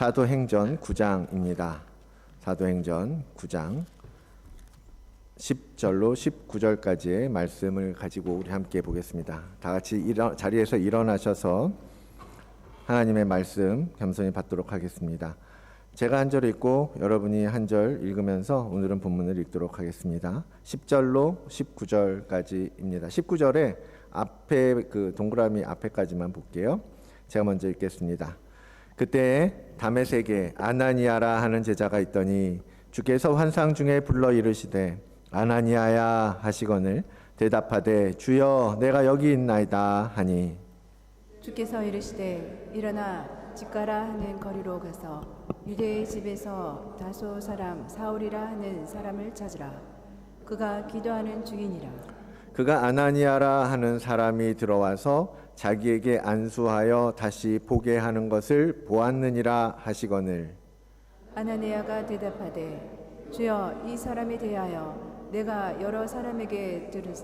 사도행전 9장입니다. 사도행전 9장 10절로 19절까지의 말씀을 가지고 우리 함께 보겠습니다. 다 같이 자리에서 일어나셔서 하나님의 말씀 겸손히 받도록 하겠습니다. 제가 한 절 읽고 여러분이 한 절 읽으면서 오늘은 본문을 읽도록 하겠습니다. 10절로 19절까지입니다. 19절에 앞에 그 동그라미 앞에까지만 볼게요. 제가 먼저 읽겠습니다. 그때 다메섹에 아나니아라 하는 제자가 있더니 주께서 환상 중에 불러 이르시되 아나니아야 하시거늘 대답하되 주여 내가 여기 있나이다 하니 주께서 이르시되 일어나 집 가라 하는 거리로 가서 유대의 집에서 다소 사람 사울이라 하는 사람을 찾으라. 그가 기도하는 중이니라. 그가 아나니아라 하는 사람이 들어와서 자기에게 안수하여 다시 보게 하는 것을 보았느니라 하시거늘 아나니아가 대답하되 주여 이 사람에 대하여 내가 여러 사람에게 들으니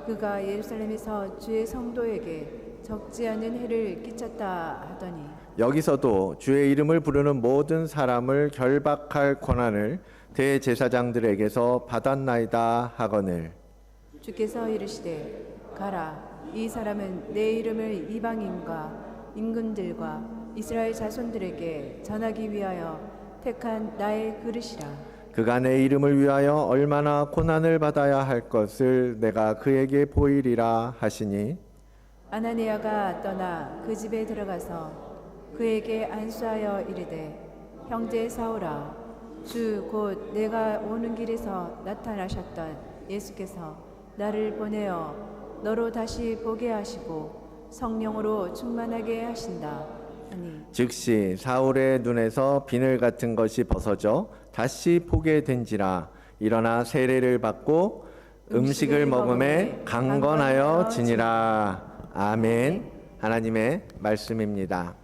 그가 예루살렘에서 주의 성도에게 적지 않은 해를 끼쳤다 하더니 여기서도 주의 이름을 부르는 모든 사람을 결박할 권한을 대제사장들에게서 받았나이다 하거늘 주께서 이르시되 가라. 이 사람은 내 이름을 이방인과 임금들과 이스라엘 자손들에게 전하기 위하여 택한 나의 그릇이라. 그가 내 이름을 위하여 얼마나 고난을 받아야 할 것을 내가 그에게 보이리라 하시니 아나니아가 떠나 그 집에 들어가서 그에게 안수하여 이르되 형제 사울아 주 곧 내가 오는 길에서 나타나셨던 예수께서 나를 보내어 너로 다시 보게 하시고 성령으로 충만하게 하신다 하니 즉시 사울의 눈에서 비늘 같은 것이 벗어져 다시 보게 된지라 일어나 세례를 받고 음식을 먹음에 강건하여 지니라. 아멘. 하나님의 말씀입니다.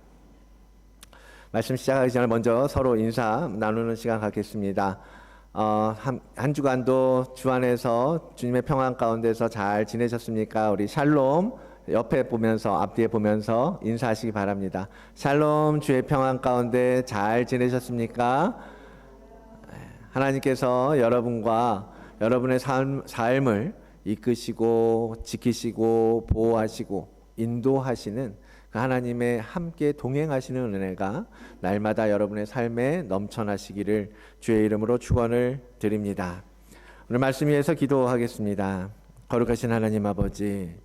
말씀 시작하기 전에 먼저 서로 인사 나누는 시간 갖겠습니다. 한 주간도 주 안에서 주님의 평안 가운데서 잘 지내셨습니까? 우리 샬롬 옆에 보면서 앞뒤에 보면서 인사하시기 바랍니다. 샬롬, 주의 평안 가운데 잘 지내셨습니까? 하나님께서 여러분과 여러분의 삶을 이끄시고 지키시고 보호하시고 인도하시는 그 하나님의 함께 동행하시는 은혜가 날마다 여러분의 삶에 넘쳐나시기를 주의 이름으로 축원을 드립니다. 오늘 말씀 위해서 기도하겠습니다. 거룩하신 하나님 아버지,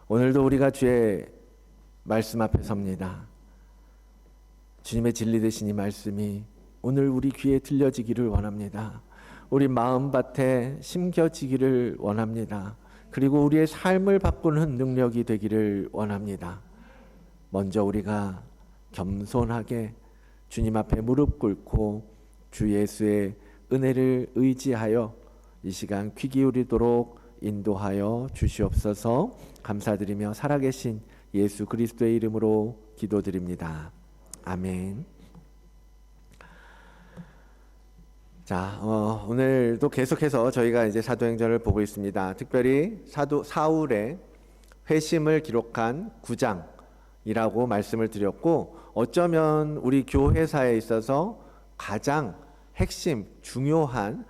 오늘도 우리가 주의 말씀 앞에 섭니다. 주님의 진리 되신 이 말씀이 오늘 우리 귀에 들려지기를 원합니다. 우리 마음밭에 심겨지기를 원합니다. 그리고 우리의 삶을 바꾸는 능력이 되기를 원합니다. 먼저 우리가 겸손하게 주님 앞에 무릎 꿇고 주 예수의 은혜를 의지하여 이 시간 귀 기울이도록 인도하여 주시옵소서. 감사드리며 살아계신 예수 그리스도의 이름으로 기도드립니다. 아멘. 자, 오늘도 계속해서 저희가 이제 사도행전을 보고 있습니다. 특별히 사울의 회심을 기록한 9장이라고 말씀을 드렸고, 어쩌면 우리 교회사에 있어서 가장 핵심 중요한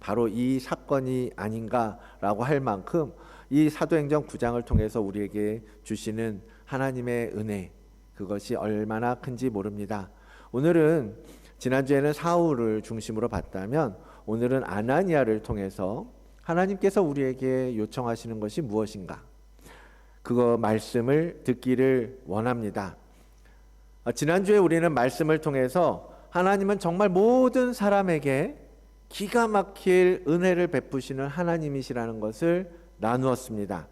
바로 이 사건이 아닌가라고 할 만큼 이 사도행전 9장을 통해서 우리에게 주시는 하나님의 은혜, 그것이 얼마나 큰지 모릅니다. 오늘은 지난주에는 사울을 중심으로 봤다면 오늘은 아나니아를 통해서 하나님께서 우리에게 요청하시는 것이 무엇인가? 그거 말씀을 듣기를 원합니다. 지난주에 우리는 말씀을 통해서 하나님은 정말 모든 사람에게 기가 막힐 은혜를 베푸시는 하나님이시라는 것을 나누었습니다.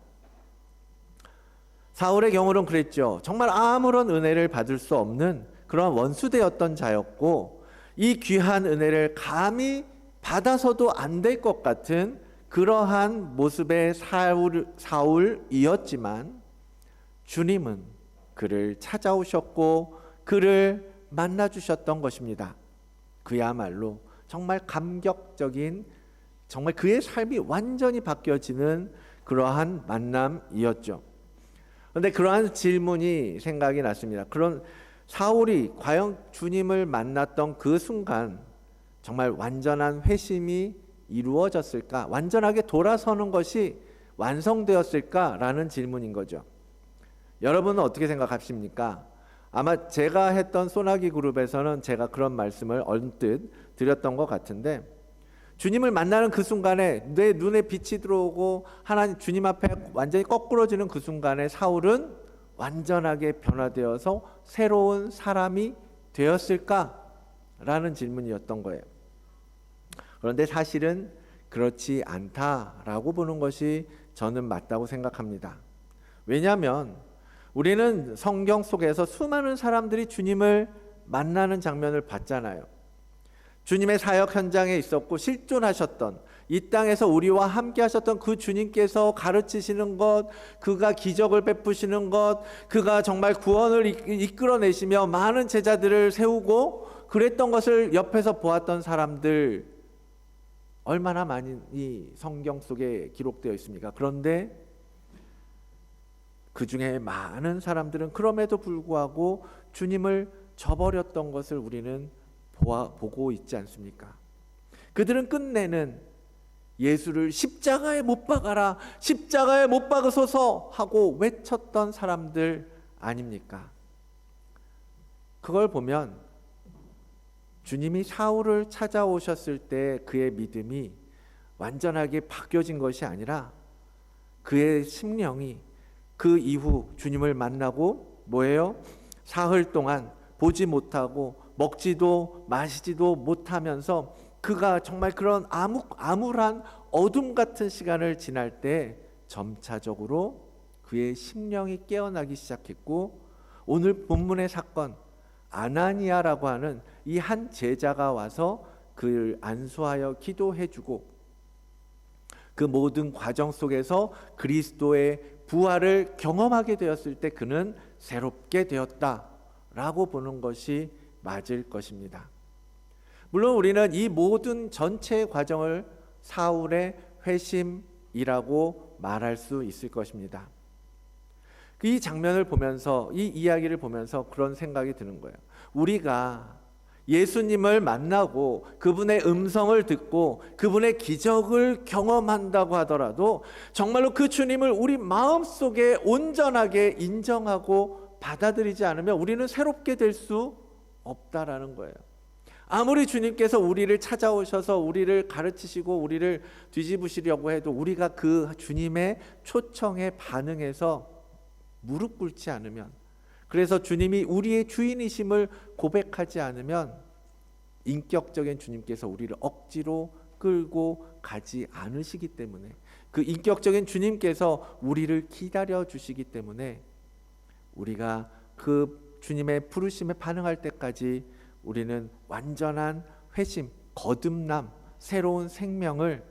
사울의 경우는 그랬죠. 정말 아무런 은혜를 받을 수 없는 그런 원수되었던 자였고, 이 귀한 은혜를 감히 받아서도 안 될 것 같은 그러한 모습의 사울이었지만 주님은 그를 찾아오셨고 그를 만나주셨던 것입니다. 그야말로 정말 감격적인, 정말 그의 삶이 완전히 바뀌어지는 그러한 만남이었죠. 그런데 그러한 질문이 생각이 났습니다. 그런 사울이 과연 주님을 만났던 그 순간 정말 완전한 회심이 이루어졌을까? 완전하게 돌아서는 것이 완성되었을까라는 질문인 거죠. 여러분은 어떻게 생각하십니까? 아마 제가 했던 소나기 그룹에서는 제가 그런 말씀을 언뜻 드렸던 것 같은데, 주님을 만나는 그 순간에 내 눈에 빛이 들어오고 하나님 주님 앞에 완전히 거꾸러지는 그 순간에 사울은 완전하게 변화되어서 새로운 사람이 되었을까라는 질문이었던 거예요. 그런데 사실은 그렇지 않다라고 보는 것이 저는 맞다고 생각합니다. 왜냐하면 우리는 성경 속에서 수많은 사람들이 주님을 만나는 장면을 봤잖아요. 주님의 사역 현장에 있었고 실존하셨던, 이 땅에서 우리와 함께 하셨던 그 주님께서 가르치시는 것, 그가 기적을 베푸시는 것, 그가 정말 구원을 이끌어내시며 많은 제자들을 세우고 그랬던 것을 옆에서 보았던 사람들 얼마나 많이 이 성경 속에 기록되어 있습니까? 그런데 그 중에 많은 사람들은 그럼에도 불구하고 주님을 저버렸던 것을 우리는 보고 있지 않습니까? 그들은 끝내는 예수를 십자가에 못 박아라, 십자가에 못 박으소서 하고 외쳤던 사람들 아닙니까? 그걸 보면 주님이 사울을 찾아오셨을 때 그의 믿음이 완전하게 바뀌어진 것이 아니라 그의 심령이 그 이후 주님을 만나고 뭐예요? 사흘 동안 보지 못하고 먹지도 마시지도 못하면서 그가 정말 그런 암울한 어둠 같은 시간을 지날 때 점차적으로 그의 심령이 깨어나기 시작했고, 오늘 본문의 사건 아나니아라고 하는 이 한 제자가 와서 그를 안수하여 기도해주고 그 모든 과정 속에서 그리스도의 부활을 경험하게 되었을 때 그는 새롭게 되었다라고 보는 것이 맞을 것입니다. 물론 우리는 이 모든 전체 과정을 사울의 회심이라고 말할 수 있을 것입니다. 이 장면을 보면서, 이 이야기를 보면서 그런 생각이 드는 거예요. 우리가 예수님을 만나고 그분의 음성을 듣고 그분의 기적을 경험한다고 하더라도 정말로 그 주님을 우리 마음속에 온전하게 인정하고 받아들이지 않으면 우리는 새롭게 될 수 없다라는 거예요. 아무리 주님께서 우리를 찾아오셔서 우리를 가르치시고 우리를 뒤집으시려고 해도 우리가 그 주님의 초청에 반응해서 무릎 꿇지 않으면, 그래서 주님이 우리의 주인이심을 고백하지 않으면 인격적인 주님께서 우리를 억지로 끌고 가지 않으시기 때문에, 그 인격적인 주님께서 우리를 기다려 주시기 때문에 우리가 그 주님의 부르심에 반응할 때까지 우리는 완전한 회심, 거듭남, 새로운 생명을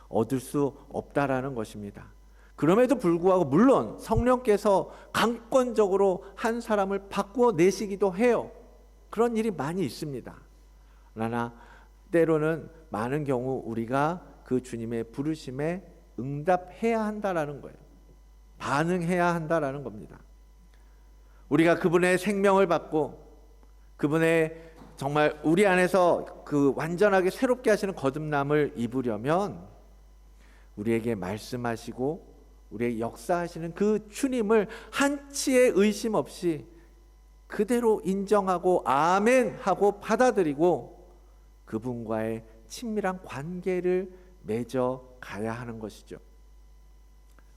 얻을 수 없다라는 것입니다. 그럼에도 불구하고 물론 성령께서 강권적으로 한 사람을 바꾸어 내시기도 해요. 그런 일이 많이 있습니다. 그러나 때로는 많은 경우 우리가 그 주님의 부르심에 응답해야 한다라는 거예요. 반응해야 한다라는 겁니다. 우리가 그분의 생명을 받고 그분의 정말 우리 안에서 그 완전하게 새롭게 하시는 거듭남을 입으려면 우리에게 말씀하시고 우리의 역사하시는 그 주님을 한치의 의심 없이 그대로 인정하고 아멘 하고 받아들이고 그분과의 친밀한 관계를 맺어 가야 하는 것이죠.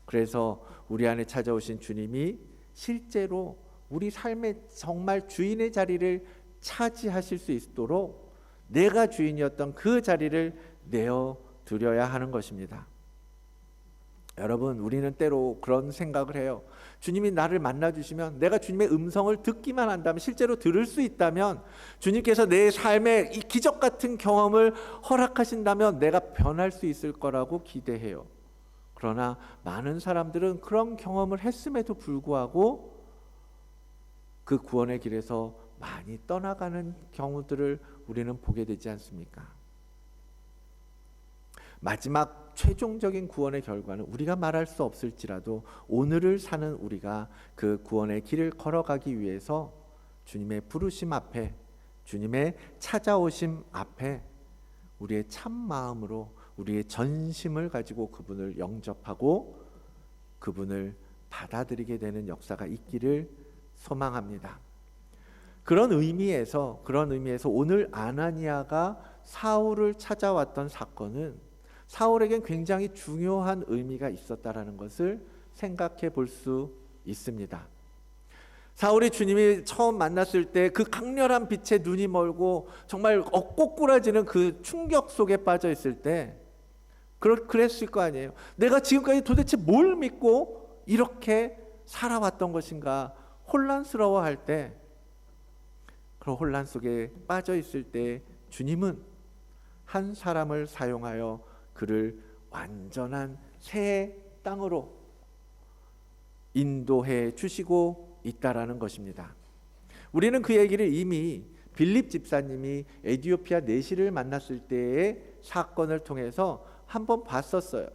그래서 우리 안에 찾아오신 주님이 실제로 우리 삶의 정말 주인의 자리를 차지하실 수 있도록 내가 주인이었던 그 자리를 내어드려야 하는 것입니다. 여러분, 우리는 때로 그런 생각을 해요. 주님이 나를 만나주시면, 내가 주님의 음성을 듣기만 한다면, 실제로 들을 수 있다면, 주님께서 내 삶에 이 기적 같은 경험을 허락하신다면 내가 변할 수 있을 거라고 기대해요. 그러나 많은 사람들은 그런 경험을 했음에도 불구하고 그 구원의 길에서 많이 떠나가는 경우들을 우리는 보게 되지 않습니까? 마지막 최종적인 구원의 결과는 우리가 말할 수 없을지라도 오늘을 사는 우리가 그 구원의 길을 걸어가기 위해서 주님의 부르심 앞에, 주님의 찾아오심 앞에 우리의 참 마음으로, 우리의 전심을 가지고 그분을 영접하고 그분을 받아들이게 되는 역사가 있기를 소망합니다. 그런 의미에서 오늘 아나니아가 사울을 찾아왔던 사건은 사울에겐 굉장히 중요한 의미가 있었다라는 것을 생각해 볼 수 있습니다. 사울이 주님이 처음 만났을 때 그 강렬한 빛에 눈이 멀고 정말 꼬꾸라지는 그 충격 속에 빠져 있을 때 그랬을 거 아니에요. 내가 지금까지 도대체 뭘 믿고 이렇게 살아왔던 것인가 혼란스러워할 때, 그런 혼란 속에 빠져 있을 때 주님은 한 사람을 사용하여 그를 완전한 새 땅으로 인도해 주시고 있다라는 것입니다. 우리는 그 얘기를 이미 빌립 집사님이 에티오피아 내시를 만났을 때의 사건을 통해서 한번 봤었어요.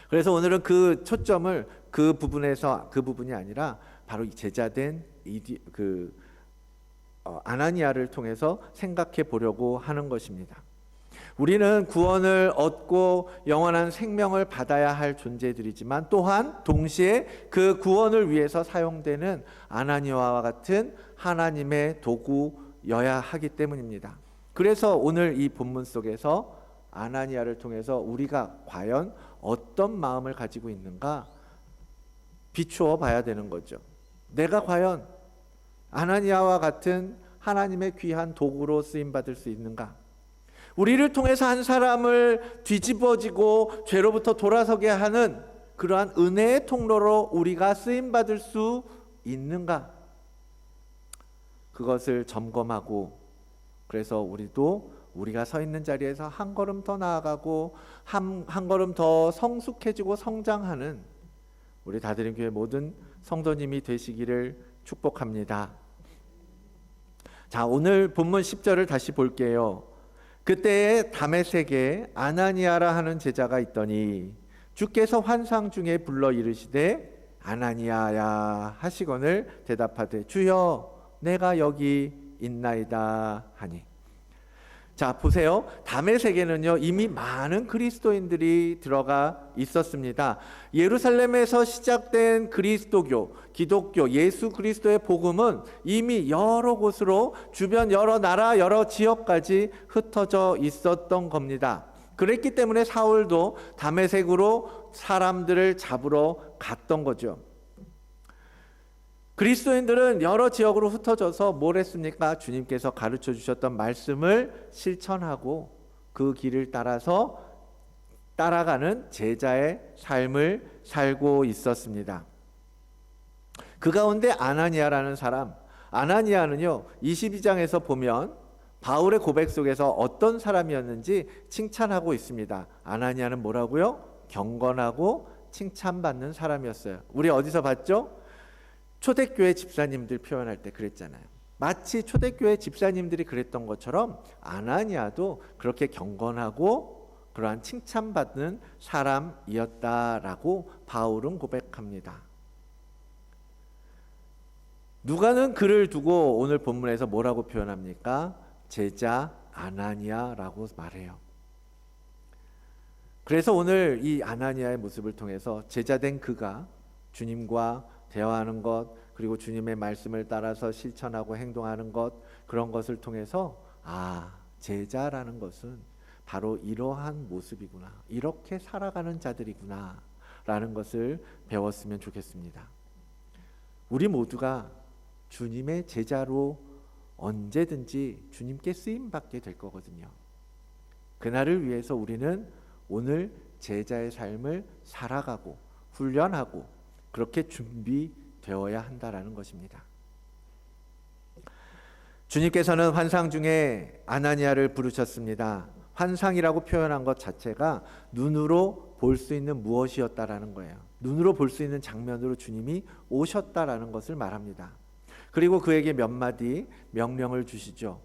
그래서 오늘은 그 초점을 그 부분이 아니라 바로 제자된 아나니아를 통해서 생각해 보려고 하는 것입니다. 우리는 구원을 얻고 영원한 생명을 받아야 할 존재들이지만 또한 동시에 그 구원을 위해서 사용되는 아나니아와 같은 하나님의 도구여야 하기 때문입니다. 그래서 오늘 이 본문 속에서 아나니아를 통해서 우리가 과연 어떤 마음을 가지고 있는가 비추어 봐야 되는 거죠. 내가 과연 아나니아와 같은 하나님의 귀한 도구로 쓰임받을 수 있는가? 우리를 통해서 한 사람을 뒤집어지고 죄로부터 돌아서게 하는 그러한 은혜의 통로로 우리가 쓰임받을 수 있는가? 그것을 점검하고, 그래서 우리가 서 있는 자리에서 한 걸음 더 나아가고 한 걸음 더 성숙해지고 성장하는 우리 다드림교회 모든 성도님이 되시기를 축복합니다. 자, 오늘 본문 10절을 다시 볼게요. 그때에 다메섹에 아나니아라 하는 제자가 있더니 주께서 환상 중에 불러 이르시되 아나니아야 하시거늘 대답하되 주여 내가 여기 있나이다 하니. 자, 보세요. 다메섹에는요 이미 많은 그리스도인들이 들어가 있었습니다. 예루살렘에서 시작된 그리스도교, 기독교, 예수 그리스도의 복음은 이미 여러 곳으로 주변 여러 나라, 여러 지역까지 흩어져 있었던 겁니다. 그랬기 때문에 사울도 다메섹으로 사람들을 잡으러 갔던 거죠. 그리스도인들은 여러 지역으로 흩어져서 뭘 했습니까? 주님께서 가르쳐 주셨던 말씀을 실천하고 그 길을 따라가는 제자의 삶을 살고 있었습니다. 그 가운데 아나니아라는 사람, 아나니아는요 22장에서 보면 바울의 고백 속에서 어떤 사람이었는지 칭찬하고 있습니다. 아나니아는 뭐라고요? 경건하고 칭찬받는 사람이었어요. 우리 어디서 봤죠? 초대교회 집사님들 표현할 때 그랬잖아요. 마치 초대교회 집사님들이 그랬던 것처럼 아나니아도 그렇게 경건하고 그러한 칭찬받는 사람이었다라고 바울은 고백합니다. 누가는 그를 두고 오늘 본문에서 뭐라고 표현합니까? 제자 아나니아라고 말해요. 그래서 오늘 이 아나니아의 모습을 통해서 제자된 그가 주님과 대화하는 것, 그리고 주님의 말씀을 따라서 실천하고 행동하는 것, 그런 것을 통해서 제자라는 것은 바로 이러한 모습이구나, 이렇게 살아가는 자들이구나 라는 것을 배웠으면 좋겠습니다. 우리 모두가 주님의 제자로 언제든지 주님께 쓰임받게 될 거거든요. 그날을 위해서 우리는 오늘 제자의 삶을 살아가고 훈련하고 그렇게 준비되어야 한다라는 것입니다. 주님께서는 환상 중에 아나니아를 부르셨습니다. 환상이라고 표현한 것 자체가 눈으로 볼 수 있는 무엇이었다라는 거예요. 눈으로 볼 수 있는 장면으로 주님이 오셨다라는 것을 말합니다. 그리고 그에게 몇 마디 명령을 주시죠.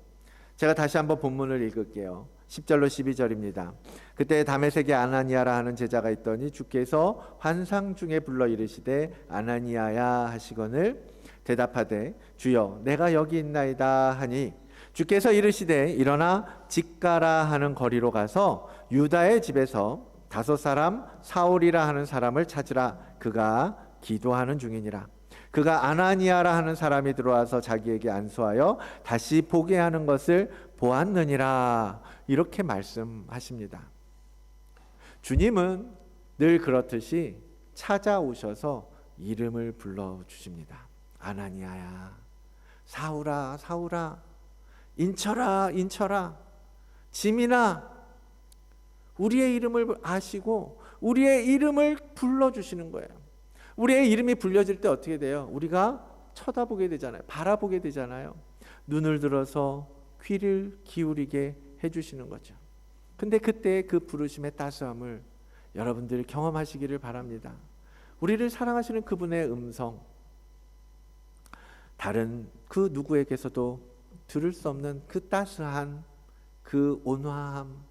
제가 다시 한번 본문을 읽을게요. 10절로 12절입니다. 그때 다메섹에 아나니아라 하는 제자가 있더니 주께서 환상 중에 불러 이르시되 아나니아야 하시거늘 대답하되 주여 내가 여기 있나이다 하니 주께서 이르시되 일어나 직가라 하는 거리로 가서 유다의 집에서 5 사람 사울이라 하는 사람을 찾으라. 그가 기도하는 중이니라. 그가 아나니아라 하는 사람이 들어와서 자기에게 안수하여 다시 보게 하는 것을 보았느니라. 이렇게 말씀하십니다. 주님은 늘 그렇듯이 찾아오셔서 이름을 불러주십니다. 아나니아야, 사울아, 사울아, 인쳐라, 인쳐라, 지민아. 우리의 이름을 아시고 우리의 이름을 불러주시는 거예요. 우리의 이름이 불려질 때 어떻게 돼요? 우리가 쳐다보게 되잖아요. 바라보게 되잖아요. 눈을 들어서 귀를 기울이게 해주시는 거죠. 근데 그때 그 부르심의 따스함을 여러분들이 경험하시기를 바랍니다. 우리를 사랑하시는 그분의 음성, 다른 그 누구에게서도 들을 수 없는 그 따스한 그 온화함,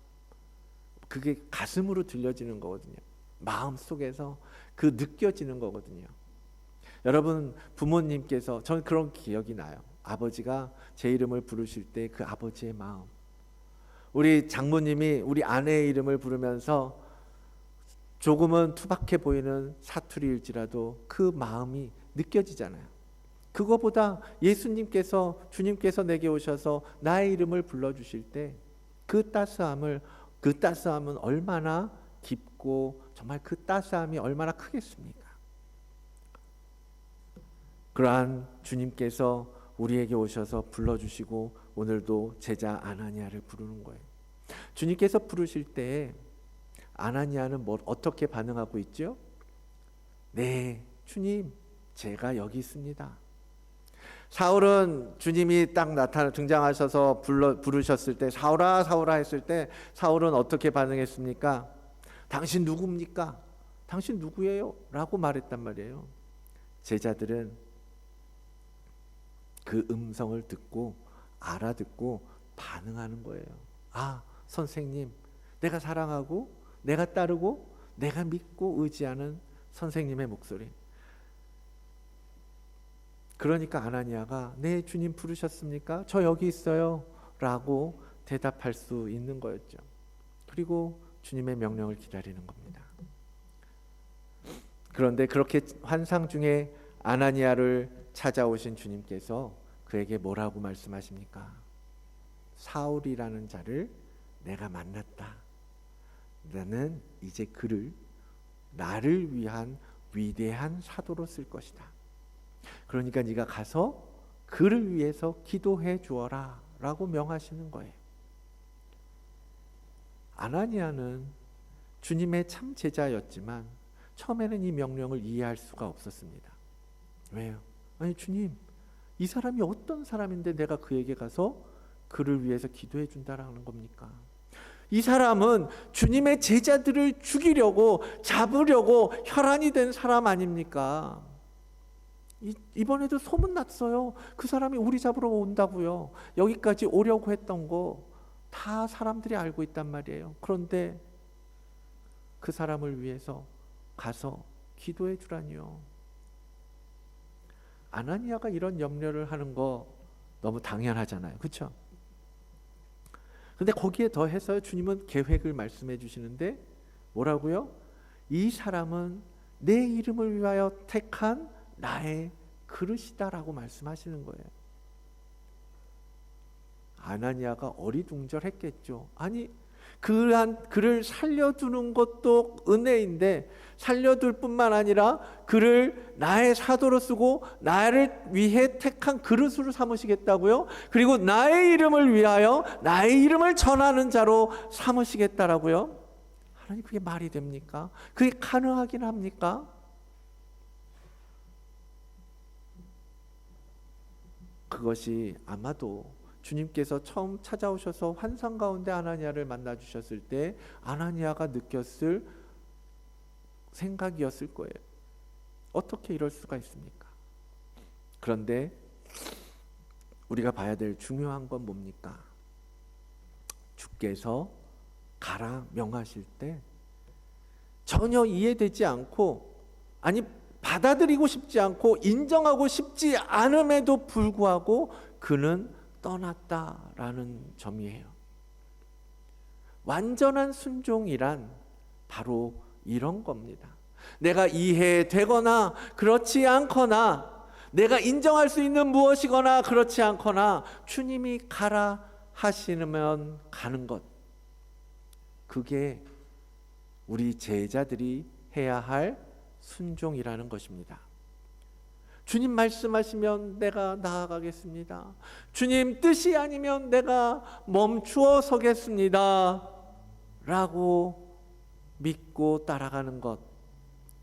그게 가슴으로 들려지는 거거든요. 마음 속에서 그 느껴지는 거거든요. 여러분, 부모님께서, 저는 그런 기억이 나요. 아버지가 제 이름을 부르실 때 그 아버지의 마음, 우리 장모님이 우리 아내의 이름을 부르면서 조금은 투박해 보이는 사투리일지라도 그 마음이 느껴지잖아요. 그거보다 예수님께서, 주님께서 내게 오셔서 나의 이름을 불러주실 때 그 따스함은 얼마나 깊고 정말 그 따스함이 얼마나 크겠습니까? 그러한 주님께서 우리에게 오셔서 불러주시고 오늘도 제자 아나니아를 부르는 거예요. 주님께서 부르실 때 아나니아는 어떻게 반응하고 있죠? 네, 주님, 제가 여기 있습니다. 사울은 주님이 딱 등장하셔서 부르셨을 때, 사울아, 사울아 했을 때 사울은 어떻게 반응했습니까? 당신 누굽니까? 당신 누구예요? 라고 말했단 말이에요. 제자들은 그 음성을 듣고 알아듣고 반응하는 거예요. 아, 선생님, 내가 사랑하고 내가 따르고 내가 믿고 의지하는 선생님의 목소리. 그러니까 아나니아가 네, 주님 부르셨습니까? 저 여기 있어요 라고 대답할 수 있는 거였죠. 그리고 주님의 명령을 기다리는 겁니다. 그런데 그렇게 환상 중에 아나니아를 찾아오신 주님께서 그에게 뭐라고 말씀하십니까? 사울이라는 자를 내가 만났다. 나는 이제 그를 나를 위한 위대한 사도로 쓸 것이다. 그러니까 네가 가서 그를 위해서 기도해 주어라 라고 명하시는 거예요. 아나니아는 주님의 참 제자였지만 처음에는 이 명령을 이해할 수가 없었습니다. 왜요? 아니, 주님, 이 사람이 어떤 사람인데 내가 그에게 가서 그를 위해서 기도해 준다라는 겁니까? 이 사람은 주님의 제자들을 죽이려고, 잡으려고 혈안이 된 사람 아닙니까? 이번에도 소문났어요. 그 사람이 우리 잡으러 온다고요. 여기까지 오려고 했던 거 다 사람들이 알고 있단 말이에요. 그런데 그 사람을 위해서 가서 기도해 주라니요. 아나니아가 이런 염려를 하는 거 너무 당연하잖아요. 그렇죠? 근데 거기에 더해서 주님은 계획을 말씀해 주시는데 뭐라고요? 이 사람은 내 이름을 위하여 택한 나의 그릇이다라고 말씀하시는 거예요. 아나니아가 어리둥절했겠죠. 아니, 그를 살려두는 것도 은혜인데 살려둘 뿐만 아니라 그를 나의 사도로 쓰고 나를 위해 택한 그릇으로 삼으시겠다고요? 그리고 나의 이름을 위하여 나의 이름을 전하는 자로 삼으시겠다라고요? 하나님, 그게 말이 됩니까? 그게 가능하긴 합니까? 그것이 아마도 주님께서 처음 찾아오셔서 환상 가운데 아나니아를 만나 주셨을 때 아나니아가 느꼈을 생각이었을 거예요. 어떻게 이럴 수가 있습니까? 그런데 우리가 봐야 될 중요한 건 뭡니까? 주께서 가라 명하실 때 전혀 이해되지 않고, 아니 받아들이고 싶지 않고 인정하고 싶지 않음에도 불구하고 그는 떠났다라는 점이에요. 완전한 순종이란 바로 이런 겁니다. 내가 이해되거나 그렇지 않거나 내가 인정할 수 있는 무엇이거나 그렇지 않거나 주님이 가라 하시면 가는 것, 그게 우리 제자들이 해야 할 순종이라는 것입니다. 주님 말씀하시면 내가 나아가겠습니다. 주님 뜻이 아니면 내가 멈추어 서겠습니다 라고 믿고 따라가는 것,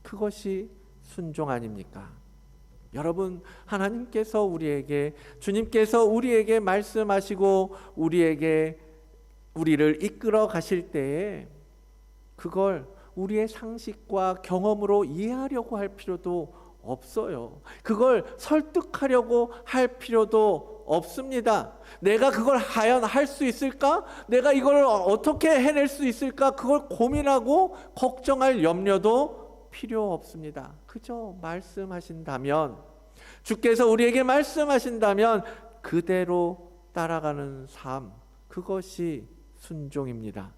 그것이 순종 아닙니까? 여러분, 하나님께서 주님께서 우리에게 말씀하시고 우리를 이끌어 가실 때에 그걸 우리의 상식과 경험으로 이해하려고 할 필요도 없어요. 그걸 설득하려고 할 필요도 없습니다. 내가 그걸 과연 할 수 있을까? 내가 이걸 어떻게 해낼 수 있을까? 그걸 고민하고 걱정할 염려도 필요 없습니다. 그저 말씀하신다면, 주께서 우리에게 말씀하신다면 그대로 따라가는 삶, 그것이 순종입니다.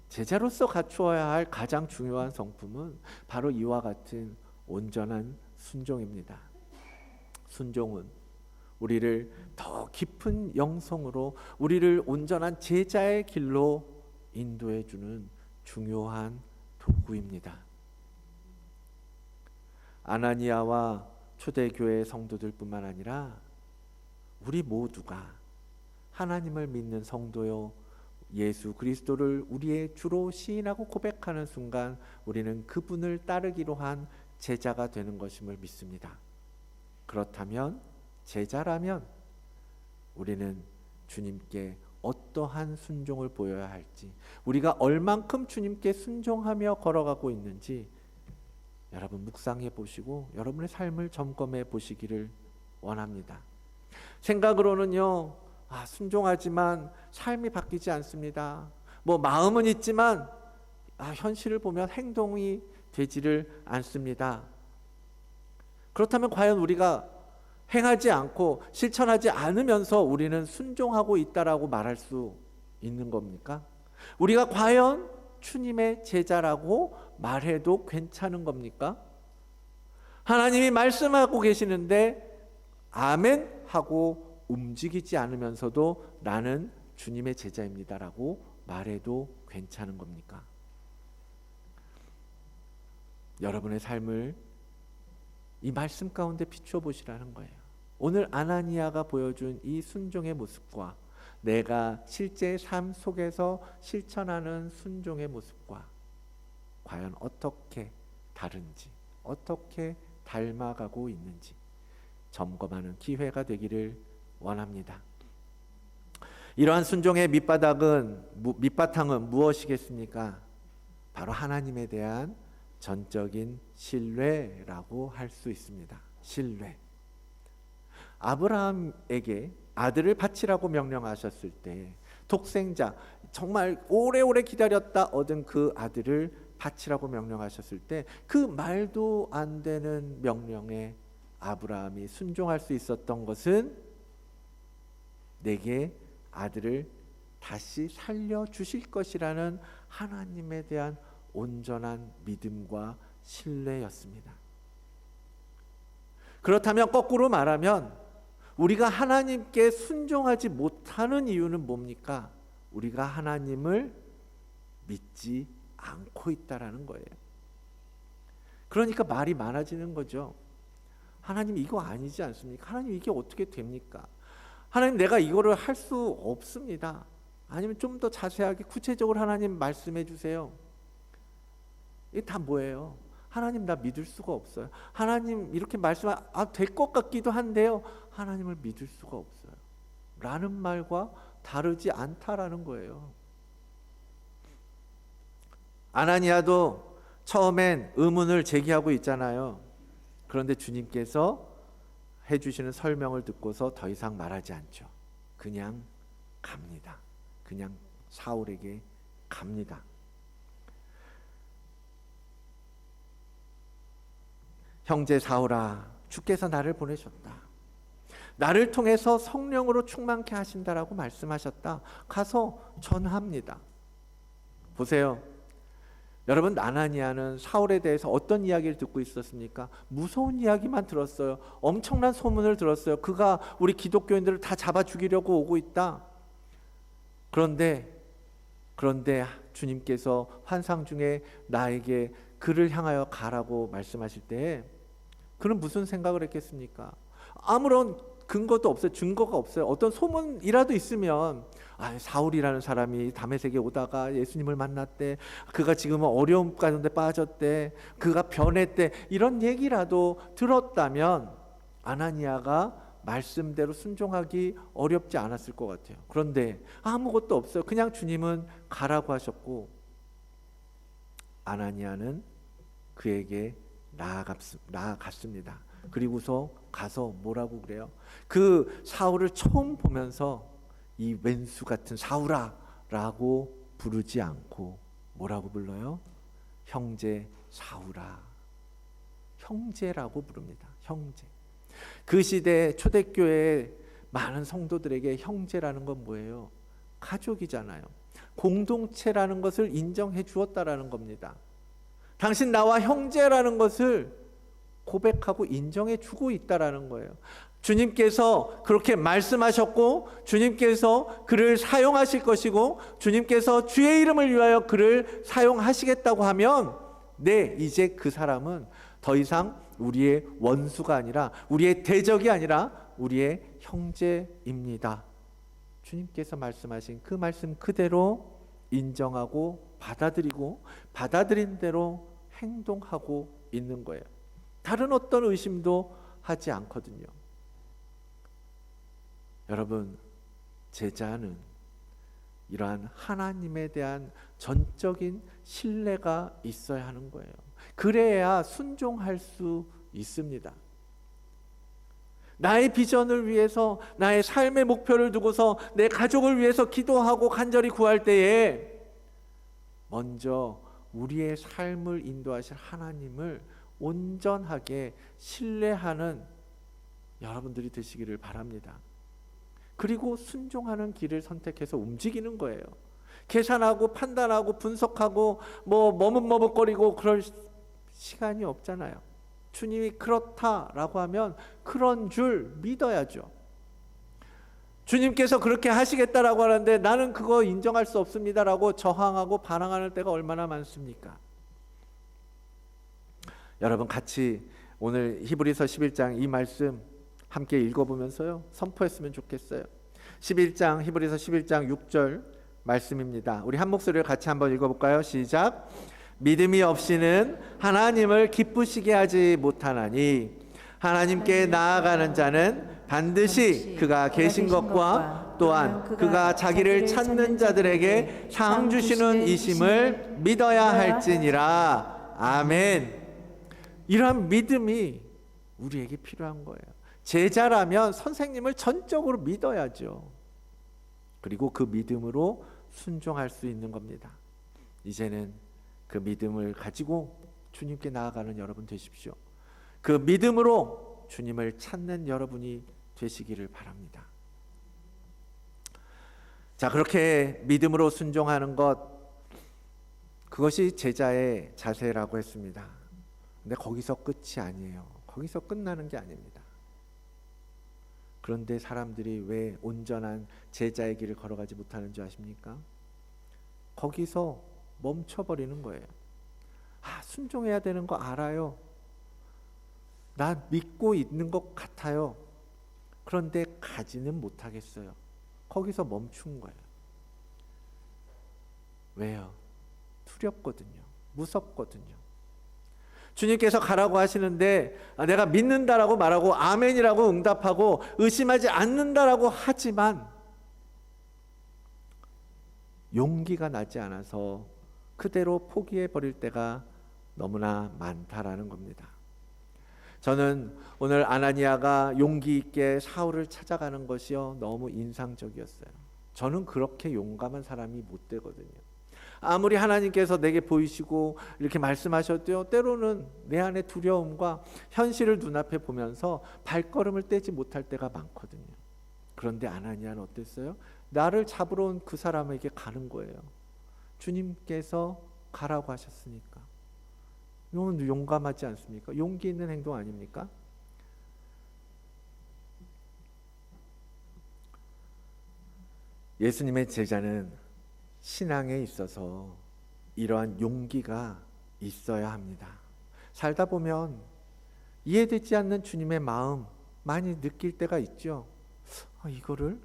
제자로서 갖추어야 할 가장 중요한 성품은 바로 이와 같은 온전한 순종입니다. 순종은 우리를 더 깊은 영성으로, 우리를 온전한 제자의 길로 인도해 주는 중요한 도구입니다. 아나니아와 초대교회 성도들뿐만 아니라 우리 모두가 하나님을 믿는 성도요, 예수 그리스도를 우리의 주로 시인하고 고백하는 순간 우리는 그분을 따르기로 한 제자가 되는 것임을 믿습니다. 그렇다면, 제자라면 우리는 주님께 어떠한 순종을 보여야 할지, 우리가 얼만큼 주님께 순종하며 걸어가고 있는지 여러분 묵상해 보시고 여러분의 삶을 점검해 보시기를 원합니다. 생각으로는요, 순종하지만 삶이 바뀌지 않습니다. 마음은 있지만 현실을 보면 행동이 되지를 않습니다. 그렇다면 과연 우리가 행하지 않고 실천하지 않으면서 우리는 순종하고 있다라고 말할 수 있는 겁니까? 우리가 과연 주님의 제자라고 말해도 괜찮은 겁니까? 하나님이 말씀하고 계시는데 아멘 하고 움직이지 않으면서도 나는 주님의 제자입니다라고 말해도 괜찮은 겁니까? 여러분의 삶을 이 말씀 가운데 비추어 보시라는 거예요. 오늘 아나니아가 보여준 이 순종의 모습과 내가 실제 삶 속에서 실천하는 순종의 모습과 과연 어떻게 다른지, 어떻게 닮아가고 있는지 점검하는 기회가 되기를 원합니다. 이러한 순종의 밑바탕은 무엇이겠습니까? 바로 하나님에 대한 전적인 신뢰라고 할 수 있습니다. 신뢰. 아브라함에게 아들을 바치라고 명령하셨을 때 독생자, 정말 오래오래 기다렸다 얻은 그 아들을 바치라고 명령하셨을 때 그 말도 안 되는 명령에 아브라함이 순종할 수 있었던 것은 내게 아들을 다시 살려주실 것이라는 하나님에 대한 온전한 믿음과 신뢰였습니다. 그렇다면 거꾸로 말하면 우리가 하나님께 순종하지 못하는 이유는 뭡니까? 우리가 하나님을 믿지 않고 있다라는 거예요. 그러니까 말이 많아지는 거죠. 하나님 이거 아니지 않습니까? 하나님 이게 어떻게 됩니까? 하나님 내가 이거를 할 수 없습니다. 아니면 좀 더 자세하게 구체적으로 하나님 말씀해 주세요. 이게 다 뭐예요? 하나님 나 믿을 수가 없어요. 하나님 이렇게 될 것 같기도 한데요. 하나님을 믿을 수가 없어요. 라는 말과 다르지 않다라는 거예요. 아나니아도 처음엔 의문을 제기하고 있잖아요. 그런데 주님께서 해주시는 설명을 듣고서 더 이상 말하지 않죠. 그냥 갑니다. 그냥 사울에게 갑니다. 형제 사울아, 주께서 나를 보내셨다. 나를 통해서 성령으로 충만케 하신다라고 말씀하셨다. 가서 전합니다. 보세요. 여러분, 아나니아는 사울에 대해서 어떤 이야기를 듣고 있었습니까? 무서운 이야기만 들었어요. 엄청난 소문을 들었어요. 그가 우리 기독교인들을 다 잡아 죽이려고 오고 있다. 그런데 주님께서 환상 중에 나에게 그를 향하여 가라고 말씀하실 때 그는 무슨 생각을 했겠습니까? 아무런 근거도 없어요. 증거가 없어요. 어떤 소문이라도 있으면 사울이라는 사람이 다메섹에 오다가 예수님을 만났대. 그가 지금은 어려움 가운데 빠졌대. 그가 변했대. 이런 얘기라도 들었다면 아나니아가 말씀대로 순종하기 어렵지 않았을 것 같아요. 그런데 아무것도 없어요. 그냥 주님은 가라고 하셨고 아나니아는 그에게 나아갔습니다. 그리고서 가서 뭐라고 그래요? 그 사울을 처음 보면서 이 왼수 같은 사울아 라고 부르지 않고 뭐라고 불러요? 형제 사울아. 형제라고 부릅니다. 형제. 그 시대 초대교회 많은 성도들에게 형제라는 건 뭐예요? 가족이잖아요. 공동체라는 것을 인정해 주었다라는 겁니다. 당신 나와 형제라는 것을 고백하고 인정해 주고 있다라는 거예요. 주님께서 그렇게 말씀하셨고 주님께서 그를 사용하실 것이고 주님께서 주의 이름을 위하여 그를 사용하시겠다고 하면 이제 그 사람은 더 이상 우리의 원수가 아니라 우리의 대적이 아니라 우리의 형제입니다. 주님께서 말씀하신 그 말씀 그대로 인정하고 받아들이고 받아들인 대로 행동하고 있는 거예요. 다른 어떤 의심도 하지 않거든요. 여러분, 제자는 이러한 하나님에 대한 전적인 신뢰가 있어야 하는 거예요. 그래야 순종할 수 있습니다. 나의 비전을 위해서 나의 삶의 목표를 두고서 내 가족을 위해서 기도하고 간절히 구할 때에 먼저 우리의 삶을 인도하실 하나님을 온전하게 신뢰하는 여러분들이 되시기를 바랍니다. 그리고 순종하는 길을 선택해서 움직이는 거예요. 계산하고 판단하고 분석하고 머뭇머뭇거리고 그럴 시간이 없잖아요. 주님이 그렇다라고 하면 그런 줄 믿어야죠. 주님께서 그렇게 하시겠다라고 하는데 나는 그거 인정할 수 없습니다라고 저항하고 반항하는 때가 얼마나 많습니까? 여러분, 같이 오늘 히브리서 11장 이 말씀 함께 읽어보면서요 선포했으면 좋겠어요. 히브리서 11장 6절 말씀입니다. 우리 한 목소리를 같이 한번 읽어볼까요? 시작. 믿음이 없이는 하나님을 기쁘시게 하지 못하나니 하나님께 나아가는 자는 반드시 그가 계신 것과 또한 그가 자기를 찾는 자들에게 상 주시는 이심을 믿어야 할지니라. 아멘. 이러한 믿음이 우리에게 필요한 거예요. 제자라면 선생님을 전적으로 믿어야죠. 그리고 그 믿음으로 순종할 수 있는 겁니다. 이제는 그 믿음을 가지고 주님께 나아가는 여러분 되십시오. 그 믿음으로 주님을 찾는 여러분이 되시기를 바랍니다. 자, 그렇게 믿음으로 순종하는 것, 그것이 제자의 자세라고 했습니다. 근데 거기서 끝이 아니에요. 거기서 끝나는 게 아닙니다. 그런데 사람들이 왜 온전한 제자의 길을 걸어가지 못하는 줄 아십니까? 거기서 멈춰버리는 거예요. 순종해야 되는 거 알아요. 나 믿고 있는 것 같아요. 그런데 가지는 못하겠어요. 거기서 멈춘 거예요. 왜요? 두렵거든요. 무섭거든요. 주님께서 가라고 하시는데 내가 믿는다라고 말하고 아멘이라고 응답하고 의심하지 않는다라고 하지만 용기가 나지 않아서 그대로 포기해 버릴 때가 너무나 많다라는 겁니다. 저는 오늘 아나니아가 용기 있게 사울을 찾아가는 것이요 너무 인상적이었어요. 저는 그렇게 용감한 사람이 못 되거든요. 아무리 하나님께서 내게 보이시고 이렇게 말씀하셔도요, 때로는 내 안에 두려움과 현실을 눈앞에 보면서 발걸음을 떼지 못할 때가 많거든요. 그런데 아나니아는 어땠어요? 나를 잡으러 온 그 사람에게 가는 거예요. 주님께서 가라고 하셨으니까. 이건 용감하지 않습니까? 용기 있는 행동 아닙니까? 예수님의 제자는 신앙에 있어서 이러한 용기가 있어야 합니다. 살다 보면 이해되지 않는 주님의 마음 많이 느낄 때가 있죠. 이거를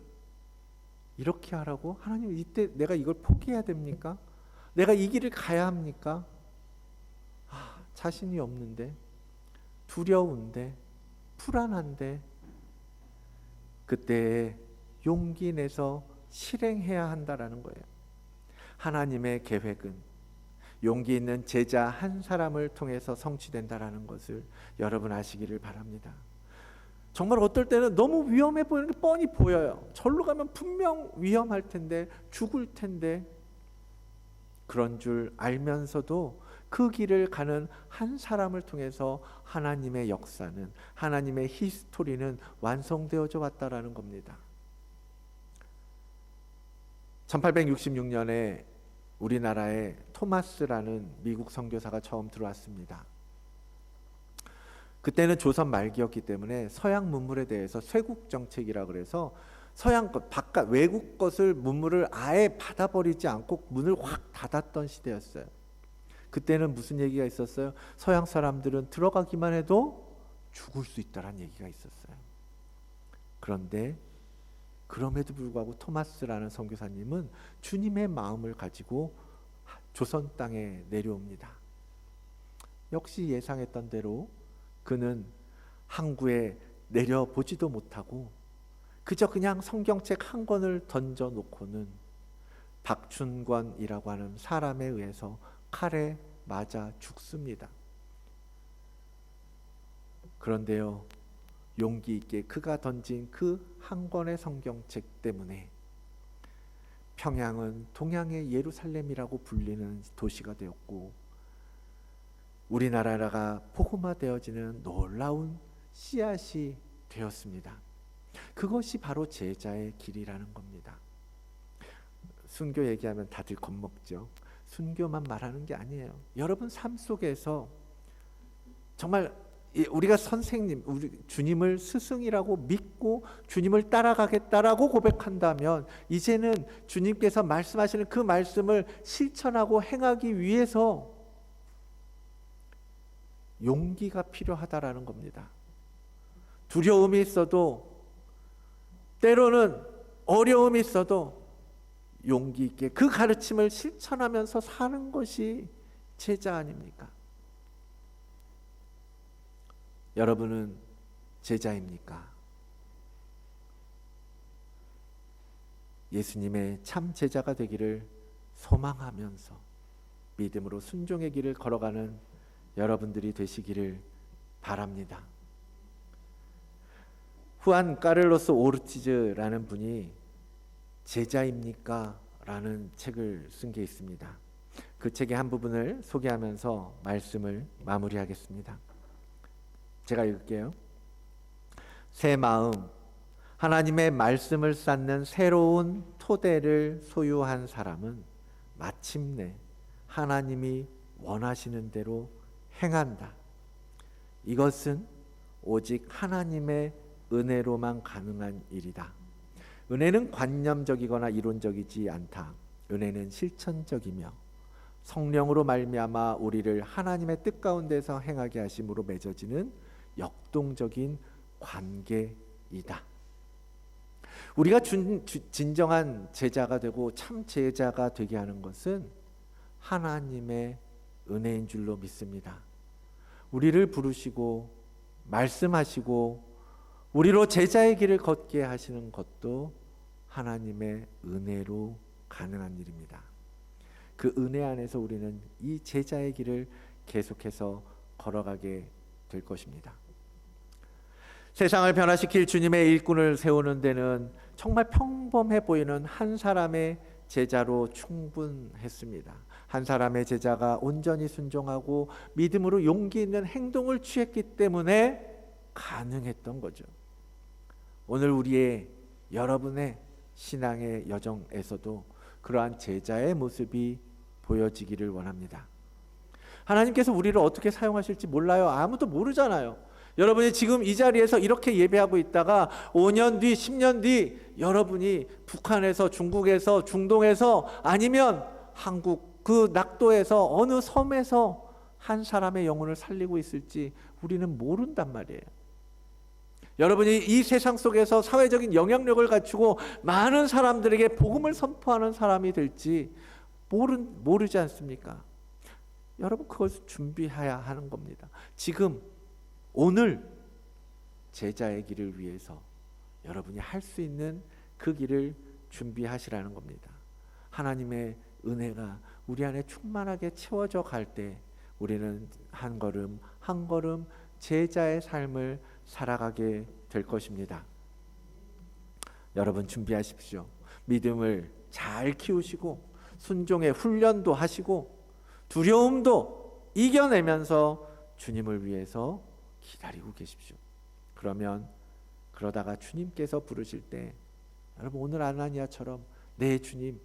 이렇게 하라고? 하나님, 이때 내가 이걸 포기해야 됩니까? 내가 이 길을 가야 합니까? 자신이 없는데, 두려운데, 불안한데, 그때 용기 내서 실행해야 한다라는 거예요. 하나님의 계획은 용기 있는 제자 한 사람을 통해서 성취된다라는 것을 여러분 아시기를 바랍니다. 정말 어떨 때는 너무 위험해 보이는 게 뻔히 보여요. 절로 가면 분명 위험할 텐데, 죽을 텐데, 그런 줄 알면서도 그 길을 가는 한 사람을 통해서 하나님의 역사는, 하나님의 히스토리는 완성되어져 왔다라는 겁니다. 1866년에 우리나라에 토마스라는 미국 선교사가 처음 들어왔습니다. 그때는 조선 말기였기 때문에 서양 문물에 대해서 쇄국 정책이라 그래서 서양 것, 바깥 외국 것을 문물을 아예 받아버리지 않고 문을 확 닫았던 시대였어요. 그때는 무슨 얘기가 있었어요? 서양 사람들은 들어가기만 해도 죽을 수 있다라는 얘기가 있었어요. 그런데 그럼에도 불구하고 토마스라는 선교사님은 주님의 마음을 가지고 조선 땅에 내려옵니다. 역시 예상했던 대로 그는 항구에 내려보지도 못하고 그저 그냥 성경책 한 권을 던져놓고는 박춘권이라고 하는 사람에 의해서 칼에 맞아 죽습니다. 그런데요, 용기 있게 그가 던진 그 한 권의 성경책 때문에 평양은 동양의 예루살렘이라고 불리는 도시가 되었고, 우리나라가 복음화되어지는 놀라운 씨앗이 되었습니다. 그것이 바로 제자의 길이라는 겁니다. 순교 얘기하면 다들 겁먹죠. 순교만 말하는 게 아니에요. 여러분 삶 속에서 정말 우리가 선생님, 우리 주님을 스승이라고 믿고 주님을 따라가겠다라고 고백한다면 이제는 주님께서 말씀하시는 그 말씀을 실천하고 행하기 위해서 용기가 필요하다라는 겁니다. 두려움이 있어도, 때로는 어려움이 있어도 용기 있게 그 가르침을 실천하면서 사는 것이 제자 아닙니까? 여러분은 제자입니까? 예수님의 참 제자가 되기를 소망하면서 믿음으로 순종의 길을 걸어가는 여러분들이 되시기를 바랍니다. 후안 까를로스 오르티즈라는 분이 제자입니까? 라는 책을 쓴 게 있습니다. 그 책의 한 부분을 소개하면서 말씀을 마무리하겠습니다. 제가 읽을게요. 새 마음, 하나님의 말씀을 쌓는 새로운 토대를 소유한 사람은 마침내 하나님이 원하시는 대로 행한다. 이것은 오직 하나님의 은혜로만 가능한 일이다. 은혜는 관념적이거나 이론적이지 않다. 은혜는 실천적이며 성령으로 말미암아 우리를 하나님의 뜻 가운데서 행하게 하심으로 맺어지는 역동적인 관계이다. 우리가 진정한 제자가 되고 참 제자가 되게 하는 것은 하나님의 은혜인 줄로 믿습니다. 우리를 부르시고 말씀하시고 우리로 제자의 길을 걷게 하시는 것도 하나님의 은혜로 가능한 일입니다. 그 은혜 안에서 우리는 이 제자의 길을 계속해서 걸어가게 될 것입니다. 세상을 변화시킬 주님의 일꾼을 세우는 데는 정말 평범해 보이는 한 사람의 제자로 충분했습니다. 한 사람의 제자가 온전히 순종하고 믿음으로 용기 있는 행동을 취했기 때문에 가능했던 거죠. 오늘 우리의 여러분의 신앙의 여정에서도 그러한 제자의 모습이 보여지기를 원합니다. 하나님께서 우리를 어떻게 사용하실지 몰라요. 아무도 모르잖아요. 여러분이 지금 이 자리에서 이렇게 예배하고 있다가 5년 뒤, 10년 뒤 여러분이 북한에서, 중국에서, 중동에서 아니면 한국 그 낙도에서 어느 섬에서 한 사람의 영혼을 살리고 있을지 우리는 모른단 말이에요. 여러분이 이 세상 속에서 사회적인 영향력을 갖추고 많은 사람들에게 복음을 선포하는 사람이 될지 모르지 않습니까? 여러분 그것을 준비해야 하는 겁니다. 지금 오늘 제자의 길을 위해서 여러분이 할 수 있는 그 길을 준비하시라는 겁니다. 하나님의 은혜가 우리 안에 충만하게 채워져 갈 때 우리는 한 걸음 한 걸음 제자의 삶을 살아가게 될 것입니다. 여러분 준비하십시오. 믿음을 잘 키우시고 순종의 훈련도 하시고 두려움도 이겨내면서 주님을 위해서 기다리고 계십시오. 그러다가 주님께서 부르실 때 여러분 오늘 아나니아처럼 네 주님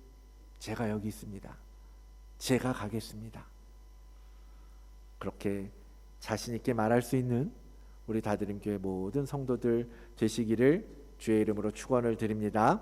제가 여기 있습니다. 제가 가겠습니다. 그렇게 자신 있게 말할 수 있는 우리 다드림교회 모든 성도들 되시기를 주의 이름으로 축원을 드립니다.